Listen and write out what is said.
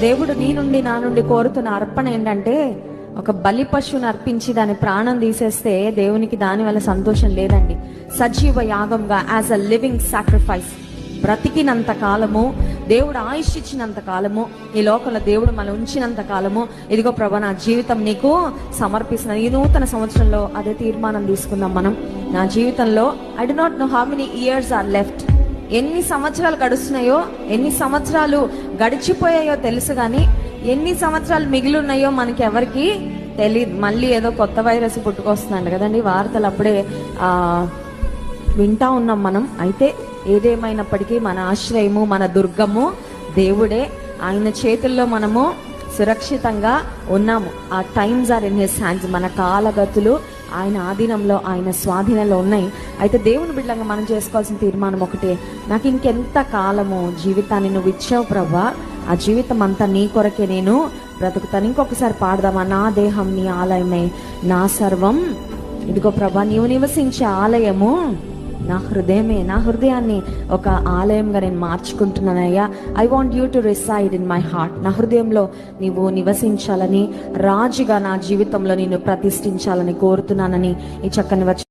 దేవుడు నీ నుండి నా నుండి కోరుతున్న అర్పణ ఏంటంటే, ఒక బలి పశువుని అర్పించి దాని ప్రాణం తీసేస్తే దేవునికి దాని వల్ల సంతోషం లేదండి. సజీవ యాగంగా, యాజ్ అ లివింగ్ సాక్రిఫైస్, బ్రతికినంత కాలము, దేవుడు ఆయుష్ ఇచ్చినంత కాలము, ఈ లోకంలో దేవుడు మనం ఉంచినంత కాలము, ఇదిగో ప్రభా నా జీవితం నీకు సమర్పిస్తున్నాను. ఈ నూతన సంవత్సరంలో అదే తీర్మానం తీసుకుందాం మనం. నా జీవితంలో I do not know how many years or left, ఎన్ని సంవత్సరాలు గడుస్తున్నాయో, ఎన్ని సంవత్సరాలు గడిచిపోయాయో తెలుసు, కానీ ఎన్ని సంవత్సరాలు మిగిలి ఉన్నాయో మనకి ఎవరికి తెలియదు. మళ్ళీ ఏదో కొత్త వైరస్ పుట్టుకొస్తుందండి కదండి, వార్తలు అప్పుడే వింటా ఉన్నాం మనం. అయితే ఏదేమైనప్పటికీ మన ఆశ్రయము, మన దుర్గము దేవుడే. ఆయన చేతుల్లో మనము సురక్షితంగా ఉన్నాము. ఆ times are in his hands. మన కాలగతులు ఆయన ఆధీనంలో, ఆయన స్వాధీనంలో ఉన్నాయి. అయితే దేవుని బిడ్డలంగా మనం చేసుకోవాల్సిన తీర్మానం ఒకటే, నాకు ఇంకెంత కాలము జీవితాన్ని నువ్వు ఇచ్చావు ప్రభా, ఆ జీవితం అంతా నీ కొరకే నేను బ్రతుకుతాను. ఇంకొకసారి పాడదామా? నా దేహం నీ ఆలయమే, నా సర్వం ఇదిగో ప్రభా నీవు నివసించే ఆలయము నా హృదయమే. నా హృదయాన్ని ఒక ఆలయంగా నేను మార్చుకుంటున్నానయ్యా. I want you to reside in my heart. నా హృదయంలో నీవు నివసించాలని, రాజుగా నా జీవితంలో నిన్ను ప్రతిష్ఠించాలని కోరుతున్నానని ఈ చక్కని